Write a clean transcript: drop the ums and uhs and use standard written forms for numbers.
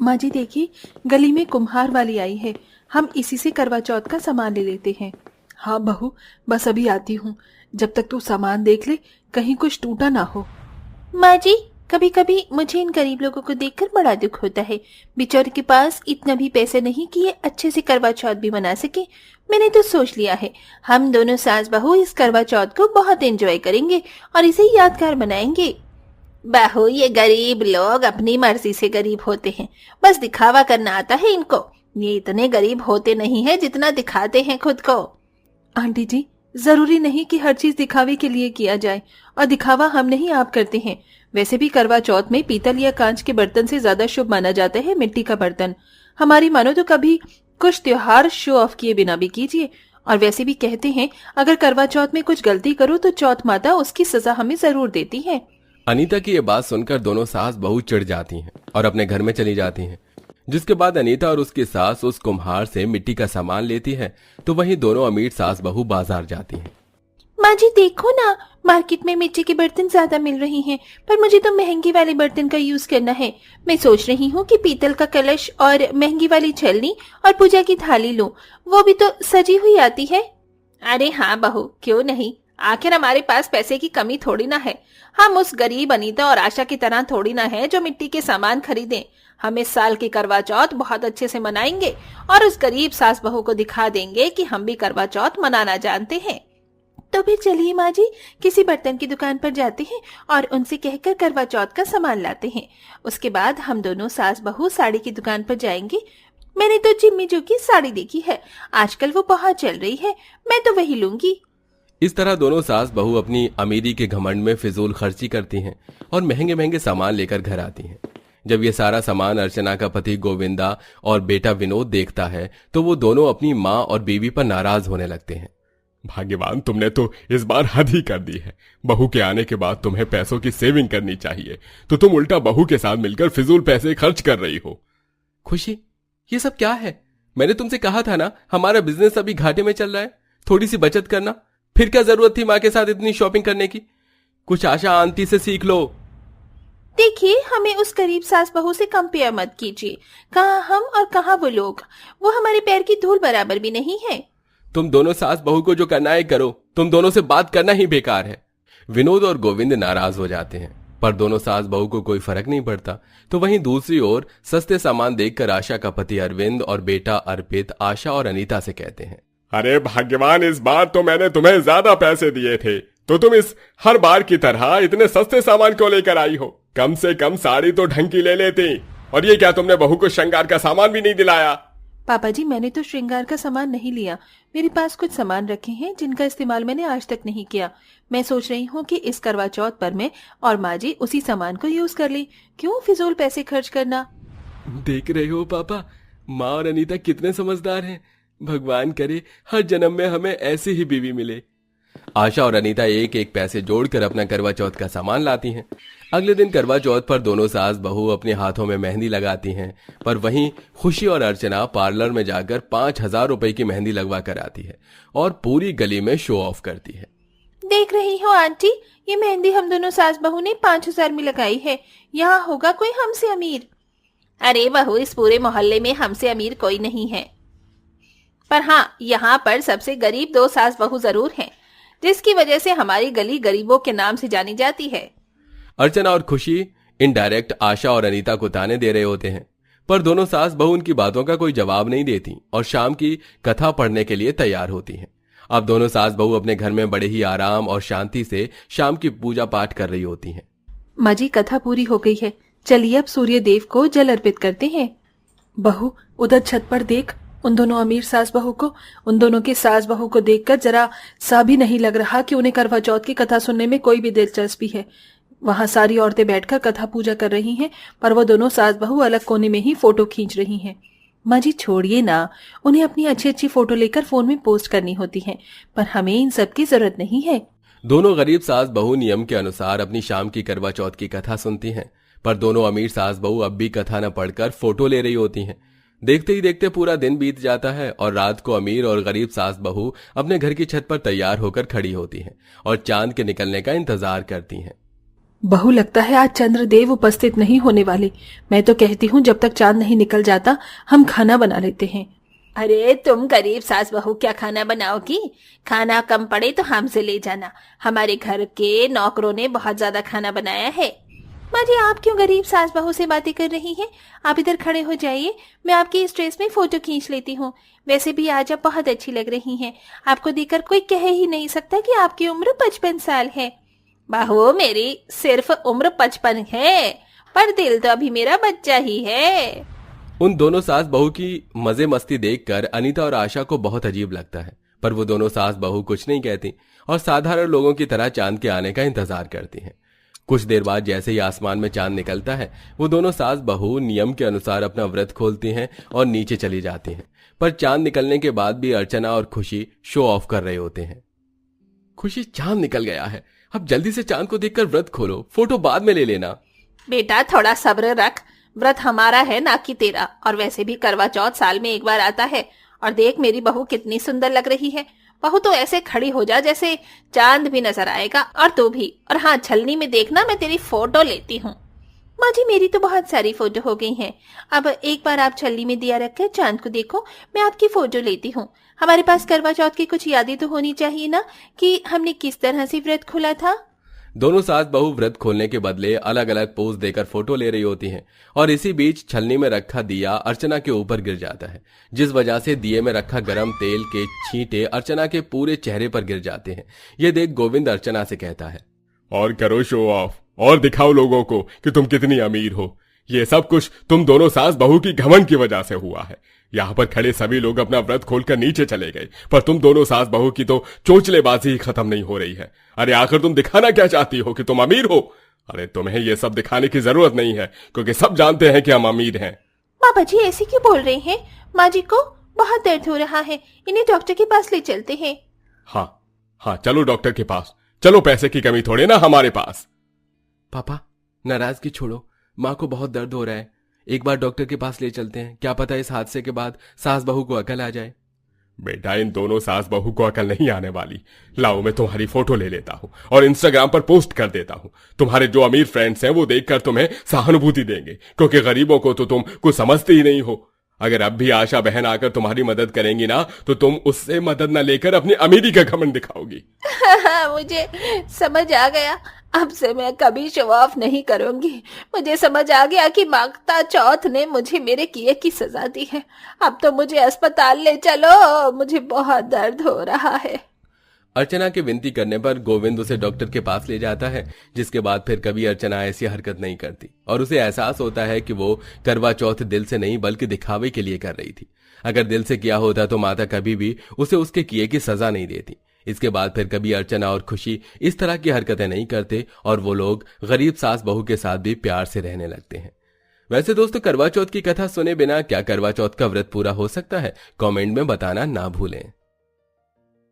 माँ जी देखिए, गली में कुम्हार वाली आई है। हम इसी से करवा चौथ का सामान ले लेते हैं। हाँ बहू, बस अभी आती हूँ। जब तक तू सामान देख ले, कहीं कुछ टूटा ना हो। माँ जी, कभी कभी मुझे इन गरीब लोगों को देखकर बड़ा दुख होता है। बेचारे के पास इतना भी पैसे नहीं कि ये अच्छे से करवा चौथ भी मना सके। मैंने तो सोच लिया है, हम दोनों सास बहू इस करवा चौथ को बहुत एंजॉय करेंगे और इसे यादगार बनाएंगे। बहू, ये गरीब लोग अपनी मर्जी से गरीब होते हैं, बस दिखावा करना आता है इनको। ये इतने गरीब होते नहीं है जितना दिखाते हैं खुद को। आंटी जी, जरूरी नहीं कि हर चीज दिखावे के लिए किया जाए, और दिखावा हम नहीं आप करते हैं। वैसे भी करवा चौथ में पीतल या कांच के बर्तन से ज्यादा शुभ माना जाता है मिट्टी का बर्तन। हमारी मानो तो कभी कुछ त्योहार शो ऑफ किए बिना भी कीजिए। और वैसे भी कहते हैं, अगर करवा चौथ में कुछ गलती करो तो चौथ माता उसकी सजा हमें जरूर देती है। अनीता की ये बात सुनकर दोनों सास बहू चिढ़ जाती हैं और अपने घर में चली जाती हैं। जिसके बाद अनीता और उसकी सास उस कुम्हार से मिट्टी का सामान लेती है, तो वहीं दोनों अमीर सास बहू बाजार जाती हैं। माँ जी देखो ना, मार्केट में मिट्टी के बर्तन ज्यादा मिल रहे हैं, पर मुझे तो महंगी वाले बर्तन का यूज करना है। मैं सोच रही हूँ कि पीतल का कलश और महंगी वाली छलनी और पूजा की थाली लूं। वो भी तो सजी हुई आती है। अरे हाँ बहू, क्यों नहीं। आखिर हमारे पास पैसे की कमी थोड़ी ना है। हम उस गरीब अनीता और आशा की तरह थोड़ी ना है जो मिट्टी के सामान खरीदें। हम इस साल की करवा चौथ बहुत अच्छे से मनाएंगे और उस गरीब सास बहू को दिखा देंगे कि हम भी करवा चौथ मनाना जानते हैं। तो फिर चलिए माँ जी, किसी बर्तन की दुकान पर जाते हैं और उनसे कहकर करवा चौथ का सामान लाते हैं। उसके बाद हम दोनों सास बहू साड़ी की दुकान पर जाएंगे। मैंने तो जिम्मी जो की साड़ी देखी है, आजकल वो बहुत चल रही है, मैं तो वही लूंगी। इस तरह दोनों सास बहू अपनी अमीरी के घमंड में फिजूल खर्ची करती हैं और महंगे महंगे सामान लेकर घर आती हैं। जब ये सारा सामान अर्चना का पति गोविंदा और बेटा विनोद देखता है, तो वो दोनों अपनी माँ और बीवी पर नाराज होने लगते हैं। भाग्यवान, तुमने तो इस बार हद ही कर दी है। बहू के आने के बाद तुम्हें पैसों की सेविंग करनी चाहिए, तो तुम उल्टा बहू के साथ मिलकर फिजूल पैसे खर्च कर रही हो। खुशी, ये सब क्या है? मैंने तुमसे कहा था ना, हमारा बिजनेस अभी घाटे में चल रहा है, थोड़ी सी बचत करना। फिर क्या जरूरत थी माँ के साथ इतनी शॉपिंग करने की? कुछ आशा आंटी से सीख लो। देखिए, हमें उस गरीब सास बहू से कंपेयर मत कीजिए। कहाँ हम और कहाँ वो लोग। वो हमारे पैर की धूल बराबर भी नहीं है। तुम दोनों सास बहू को जो करना है करो, तुम दोनों से बात करना ही बेकार है। विनोद और गोविंद नाराज हो जाते हैं, पर दोनों सास बहू को कोई फर्क नहीं पड़ता। तो वहीं दूसरी ओर सस्ते सामान देखकर आशा का पति अरविंद और बेटा अर्पित आशा और अनीता से कहते हैं, अरे भाग्यवान, इस बार तो मैंने तुम्हें ज्यादा पैसे दिए थे, तो तुम इस हर बार की तरह इतने सस्ते सामान क्यों लेकर आई हो? कम से कम साड़ी तो ढंग की ले लेती। और ये क्या, तुमने बहू को श्रृंगार का सामान भी नहीं दिलाया? पापा जी, मैंने तो श्रृंगार का सामान नहीं लिया। मेरे पास कुछ सामान रखे हैं जिनका इस्तेमाल मैंने आज तक नहीं किया। मैं सोच रही हूँ कि इस करवा चौथ पर मैं और माँ जी उसी सामान को यूज कर ले। क्यों फिजूल पैसे खर्च करना। देख रहे हो पापा, माँ और अनीता कितने समझदार हैं। भगवान करे हर जन्म में हमें ऐसी ही बीवी मिले। आशा और अनीता एक एक पैसे जोड़कर अपना करवा चौथ का सामान लाती हैं। अगले दिन करवा चौथ पर दोनों सास बहू अपने हाथों में मेहंदी लगाती हैं, पर वहीं खुशी और अर्चना पार्लर में जाकर 5,000 रुपए की मेहंदी लगवा कर आती है और पूरी गली में शो ऑफ करती है। देख रही हो आंटी, ये मेहंदी हम दोनों सास बहू ने 5,000 में लगाई है। यहाँ होगा कोई हमसे अमीर? अरे बहू, इस पूरे मोहल्ले में हमसे अमीर कोई नहीं है, पर हाँ, यहाँ पर सबसे गरीब 2 सास बहू जरूर हैं, जिसकी वजह से हमारी गली गरीबों के नाम से जानी जाती है। अर्चना और खुशी इनडायरेक्ट आशा और अनीता को ताने दे रहे होते हैं, पर दोनों सास बहू उनकी बातों का कोई जवाब नहीं देती और शाम की कथा पढ़ने के लिए तैयार होती हैं। अब दोनों सास बहू अपने घर में बड़े ही आराम और शांति से शाम की पूजा पाठ कर रही होती हैं। माँ जी, कथा पूरी हो गई है, चलिए अब सूर्य देव को जल अर्पित करते हैं। बहू, उधर छत पर देख, उन दोनों अमीर सास बहू को, उन दोनों की सास बहू को देखकर जरा सा भी नहीं लग रहा कि उन्हें करवा चौथ की कथा सुनने में कोई भी दिलचस्पी है। वहां सारी औरतें बैठकर कथा पूजा कर रही हैं, पर वो दोनों सास बहू अलग कोने में ही फोटो खींच रही हैं। माँ जी छोड़िए ना, उन्हें अपनी अच्छी अच्छी फोटो लेकर फोन में पोस्ट करनी होती है, पर हमें इन सब की जरूरत नहीं है। दोनों गरीब सास बहू नियम के अनुसार अपनी शाम की करवा चौथ की कथा सुनती हैं, पर दोनों अमीर सास बहू अब भी कथा न पढ़कर फोटो ले रही होती हैं। देखते ही देखते पूरा दिन बीत जाता है और रात को अमीर और गरीब सास बहू अपने घर की छत पर तैयार होकर खड़ी होती हैं और चांद के निकलने का इंतजार करती हैं। बहू, लगता है आज चंद्रदेव उपस्थित नहीं होने वाले। मैं तो कहती हूँ जब तक चांद नहीं निकल जाता हम खाना बना लेते हैं। अरे तुम गरीब सास बहू क्या खाना बनाओगी? खाना कम पड़े तो हमसे ले जाना, हमारे घर के नौकरों ने बहुत ज्यादा खाना बनाया है। माँ जी, आप क्यों गरीब सास बहू से बातें कर रही हैं? आप इधर खड़े हो जाइए, मैं आपकी इस ड्रेस में फोटो खींच लेती हूँ। वैसे भी आज आप बहुत अच्छी लग रही हैं। आपको देखकर कोई कह ही नहीं सकता कि आपकी उम्र 55 साल है। बहू, मेरी सिर्फ उम्र 55 है, पर दिल तो अभी मेरा बच्चा ही है। उन दोनों सास बहू की मजे मस्ती देखकर अनीता और आशा को बहुत अजीब लगता है, पर वो दोनों सास बहू कुछ नहीं कहती और साधारण लोगों की तरह चांद के आने का इंतजार करती हैं। कुछ देर बाद जैसे ही आसमान में चांद निकलता है, वो दोनों सास बहू नियम के अनुसार अपना व्रत खोलती हैं और नीचे चली जाती हैं। पर चांद निकलने के बाद भी अर्चना और खुशी शो ऑफ कर रहे होते हैं। खुशी, चांद निकल गया है, अब जल्दी से चांद को देखकर व्रत खोलो, फोटो बाद में ले लेना। बेटा थोड़ा सब्र रख, व्रत हमारा है ना कि तेरा। और वैसे भी करवा चौथ साल में एक बार आता है। और देख मेरी बहू कितनी सुंदर लग रही है। बहू तो ऐसे खड़ी हो जा जैसे चांद भी नजर आएगा, और तू भी। और हाँ, छलनी में देखना, मैं तेरी फोटो लेती हूँ। माँ जी, मेरी तो बहुत सारी फोटो हो गई हैं। अब एक बार आप छलनी में दिया रखकर चांद को देखो, मैं आपकी फोटो लेती हूँ। हमारे पास करवा चौथ की कुछ यादें तो होनी चाहिए ना, कि हमने किस तरह से व्रत खोला था। दोनों सास बहू व्रत खोलने के बदले अलग अलग पोज देकर फोटो ले रही होती हैं और इसी बीच छलनी में रखा दिया अर्चना के ऊपर गिर जाता है, जिस वजह से दिए में रखा गरम तेल के छींटे अर्चना के पूरे चेहरे पर गिर जाते हैं। ये देख गोविंद अर्चना से कहता है, और करो शो ऑफ, और दिखाओ लोगों को कि तुम कितनी अमीर हो। ये सब कुछ तुम दोनों सास बहू की घमंड की वजह से हुआ है। यहाँ पर खड़े सभी लोग अपना व्रत खोलकर नीचे चले गए, पर तुम दोनों सास बहू की तो चोंचलेबाजी ही खत्म नहीं हो रही है। अरे आखिर तुम दिखाना क्या चाहती हो, कि तुम अमीर हो? अरे तुम्हें ये सब दिखाने की जरूरत नहीं है, क्योंकि सब जानते हैं कि हम अमीर हैं। पापा जी ऐसे क्यों बोल रहे हैं? माँ जी को बहुत दर्द हो रहा है, इन्हें डॉक्टर के पास ले चलते हैं। हाँ हाँ, चलो डॉक्टर के पास चलो, पैसे की कमी थोड़े ना हमारे पास। पापा नाराजगी छोड़ो, माँ को बहुत दर्द हो रहा है, एक बार डॉक्टर के पास ले चलते हैं। क्या पता इस हादसे के बाद सास बहू को अकल आ जाए। बेटा, इन दोनों सास बहू को अकल नहीं आने वाली। लाओ, मैं तुम्हारी फोटो ले लेता हूँ और इंस्टाग्राम पर पोस्ट कर देता हूँ। तुम्हारे जो अमीर फ्रेंड्स हैं वो देखकर तुम्हें सहानुभूति देंगे, क्योंकि गरीबों को तो तुम कुछ समझते ही नहीं हो। अगर अब भी आशा बहन आकर तुम्हारी मदद करेंगी ना, तो तुम उससे मदद न लेकर अपनी अमीरी का घमंड दिखाओगी। मुझे समझ आ गया, अब से मैं कभी शो ऑफ नहीं करूंगी। मुझे समझ आ गया कि माता चौथ ने मुझे मेरे किए की सजा दी है। अब तो मुझे अस्पताल ले चलो, मुझे बहुत दर्द हो रहा है। अर्चना के विनती करने पर गोविंद उसे डॉक्टर के पास ले जाता है, जिसके बाद फिर कभी अर्चना ऐसी हरकत नहीं करती और उसे एहसास होता है कि वो करवा चौथ दिल से नहीं बल्कि दिखावे के लिए कर रही थी। अगर दिल से किया होता तो माता कभी भी उसे उसके किए की सजा नहीं देती। इसके बाद फिर कभी अर्चना और खुशी इस तरह की हरकतें नहीं करते और वो लोग गरीब सास बहू के साथ भी प्यार से रहने लगते हैं। वैसे दोस्तों, करवा चौथ की कथा सुने बिना क्या करवा चौथ का व्रत पूरा हो सकता है? कमेंट में बताना ना भूलें।